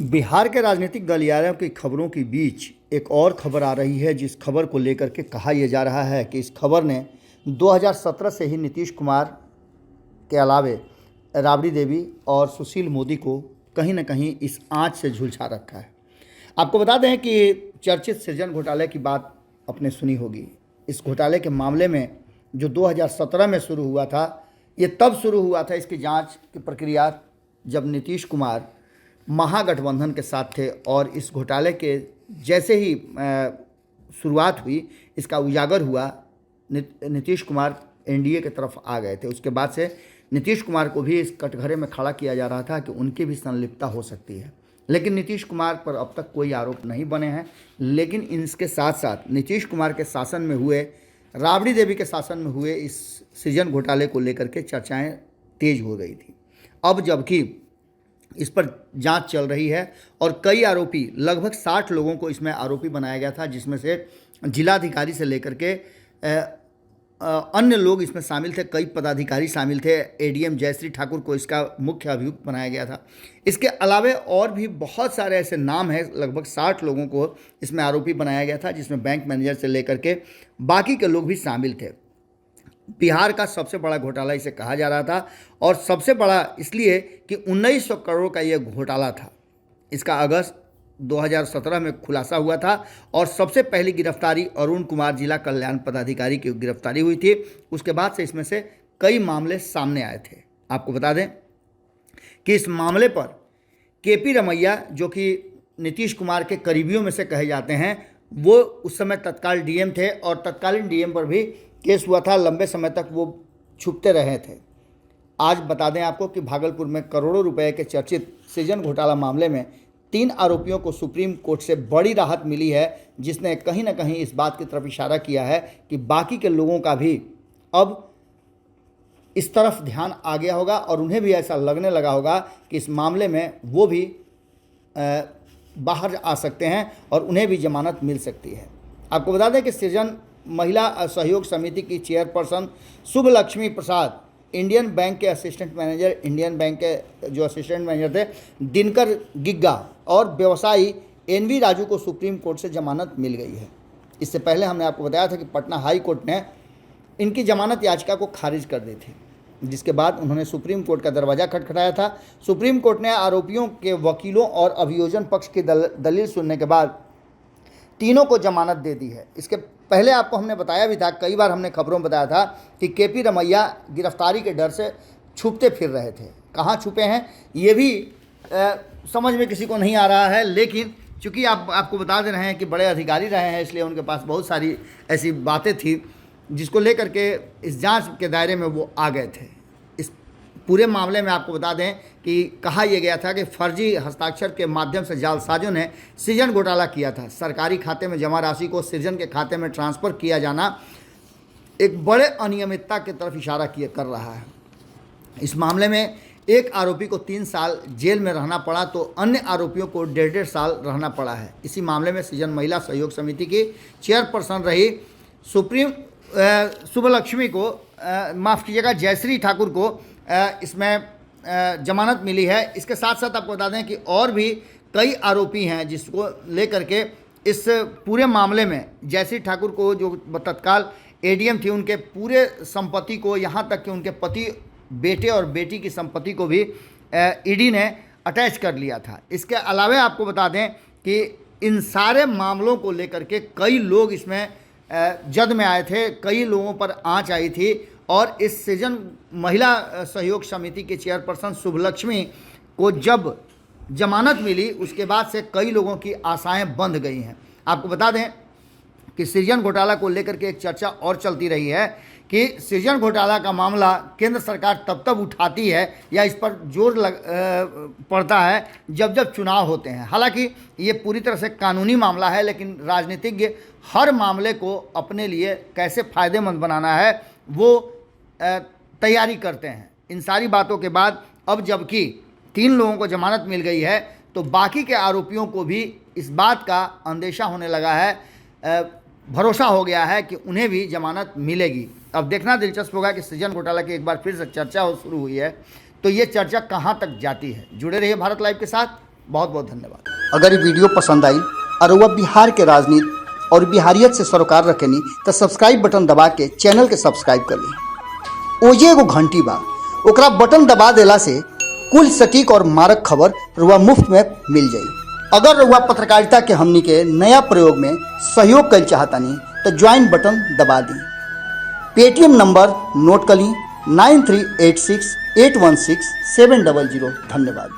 बिहार के राजनीतिक गलियारों की खबरों के बीच एक और खबर आ रही है, जिस खबर को लेकर के कहा यह जा रहा है कि इस खबर ने 2017 से ही नीतीश कुमार के अलावे राबड़ी देवी और सुशील मोदी को कहीं न कहीं इस आंच से झुलसा रखा है। आपको बता दें कि चर्चित सृजन घोटाले की बात आपने सुनी होगी। इस घोटाले के मामले में जो 2017 में शुरू हुआ था, ये तब शुरू हुआ था इसकी जांच की प्रक्रिया जब नीतीश कुमार महागठबंधन के साथ थे और इस घोटाले के जैसे ही शुरुआत हुई, इसका उजागर हुआ, नीतीश कुमार एनडीए की तरफ आ गए थे। उसके बाद से नीतीश कुमार को भी इस कटघरे में खड़ा किया जा रहा था कि उनकी भी संलिप्तता हो सकती है, लेकिन नीतीश कुमार पर अब तक कोई आरोप नहीं बने हैं। लेकिन इसके साथ साथ नीतीश कुमार के शासन में हुए, राबड़ी देवी के शासन में हुए इस सृजन घोटाले को लेकर के चर्चाएं तेज हो गई थी। अब जबकि इस पर जांच चल रही है और कई आरोपी, लगभग 60 लोगों को इसमें आरोपी बनाया गया था, जिसमें से जिलाधिकारी से लेकर के अन्य लोग इसमें शामिल थे, कई पदाधिकारी शामिल थे। एडीएम जयश्री ठाकुर को इसका मुख्य अभियुक्त बनाया गया था। इसके अलावे और भी बहुत सारे ऐसे नाम हैं, लगभग 60 लोगों को इसमें आरोपी बनाया गया था, जिसमें बैंक मैनेजर से लेकर के बाकी के लोग भी शामिल थे। बिहार का सबसे बड़ा घोटाला इसे कहा जा रहा था, और सबसे बड़ा इसलिए कि 1900 करोड़ का यह घोटाला था। इसका अगस्त 2017 में खुलासा हुआ था और सबसे पहली गिरफ्तारी अरुण कुमार जिला कल्याण पदाधिकारी की गिरफ्तारी हुई थी। उसके बाद से इसमें से कई मामले सामने आए थे। आपको बता दें कि इस मामले पर केपी रमैया, जो कि नीतीश कुमार के करीबियों में से कहे जाते हैं, वो उस समय तत्काल डीएम थे और तत्कालीन डीएम पर भी केस हुआ था। लंबे समय तक वो छुपते रहे थे। आज बता दें आपको कि भागलपुर में करोड़ों रुपए के चर्चित सृजन घोटाला मामले में 3 आरोपियों को सुप्रीम कोर्ट से बड़ी राहत मिली है, जिसने कहीं ना कहीं इस बात की तरफ इशारा किया है कि बाकी के लोगों का भी अब इस तरफ ध्यान आ गया होगा और उन्हें भी ऐसा लगने लगा होगा कि इस मामले में वो भी बाहर आ सकते हैं और उन्हें भी जमानत मिल सकती है। आपको बता दें कि सृजन महिला सहयोग समिति की चेयरपर्सन शुभ लक्ष्मी प्रसाद, इंडियन बैंक के असिस्टेंट मैनेजर, इंडियन बैंक के जो असिस्टेंट मैनेजर थे दिनकर गिग्गा, और व्यवसायी एनवी राजू को सुप्रीम कोर्ट से जमानत मिल गई है। इससे पहले हमने आपको बताया था कि पटना हाई कोर्ट ने इनकी जमानत याचिका को खारिज कर दी थी, जिसके बाद उन्होंने सुप्रीम कोर्ट का दरवाज़ा खटखटाया था। सुप्रीम कोर्ट ने आरोपियों के वकीलों और अभियोजन पक्ष की दलील सुनने के बाद तीनों को जमानत दे दी है। इसके पहले आपको हमने बताया भी था, कई बार हमने खबरों में बताया था कि केपी रमैया गिरफ्तारी के डर से छुपते फिर रहे थे। कहाँ छुपे हैं ये भी समझ में किसी को नहीं आ रहा है, लेकिन चूँकि आपको बता दे रहे हैं कि बड़े अधिकारी रहे हैं, इसलिए उनके पास बहुत सारी ऐसी बातें थी जिसको लेकर के इस जांच के दायरे में वो आ गए थे। इस पूरे मामले में आपको बता दें कि कहा यह गया था कि फर्जी हस्ताक्षर के माध्यम से जालसाजों ने सृजन घोटाला किया था। सरकारी खाते में जमा राशि को सृजन के खाते में ट्रांसफ़र किया जाना एक बड़े अनियमितता की तरफ इशारा कर रहा है। इस मामले में एक आरोपी को 3 साल जेल में रहना पड़ा, तो अन्य आरोपियों को 1.5 साल रहना पड़ा है। इसी मामले में सृजन महिला सहयोग समिति की चेयरपर्सन रही शुभलक्ष्मी को, माफ़ कीजिएगा, जयश्री ठाकुर को इसमें जमानत मिली है। इसके साथ साथ आपको बता दें कि और भी कई आरोपी हैं जिसको लेकर के इस पूरे मामले में जयश्री ठाकुर को, जो तत्काल एडीएम थी, उनके पूरे संपत्ति को, यहाँ तक कि उनके पति, बेटे और बेटी की संपत्ति को भी ईडी ने अटैच कर लिया था। इसके अलावा आपको बता दें कि इन सारे मामलों को लेकर के कई लोग इसमें जद में आए थे, कई लोगों पर आंच आई थी, और इस सृजन महिला सहयोग समिति के चेयरपर्सन शुभलक्ष्मी को जब जमानत मिली, उसके बाद से कई लोगों की आशाएं बंध गई हैं। आपको बता दें कि सृजन घोटाला को लेकर के एक चर्चा और चलती रही है कि सृजन घोटाला का मामला केंद्र सरकार तब उठाती है या इस पर जोर पड़ता है जब चुनाव होते हैं। हालांकि ये पूरी तरह से कानूनी मामला है, लेकिन राजनीतिज्ञ हर मामले को अपने लिए कैसे फ़ायदेमंद बनाना है वो तैयारी करते हैं। इन सारी बातों के बाद अब जबकि 3 लोगों को जमानत मिल गई है, तो बाकी के आरोपियों को भी इस बात का अंदेशा होने लगा है, भरोसा हो गया है कि उन्हें भी जमानत मिलेगी। अब देखना दिलचस्प होगा कि सृजन घोटाला की एक बार फिर से चर्चा शुरू हुई है, तो ये चर्चा कहाँ तक जाती है। जुड़े रहिए भारत लाइव के साथ। बहुत बहुत धन्यवाद। अगर ये वीडियो पसंद आई और वह बिहार के राजनीति और बिहारियत से सरोकार रखेनी तो सब्सक्राइब बटन दबा के चैनल के सब्सक्राइब कर ली। ओजे एगो घंटी बा, ओकरा बटन दबा देला से कुल सटीक और मारक खबर रुआ मुफ्त में मिल जाई। अगर रुआ पत्रकारिता के हमनी के नया प्रयोग में सहयोग कर चाहतानी तो ज्वाइन बटन दबा दी। पेटीएम नंबर नोट कर ली 9386816700। धन्यवाद।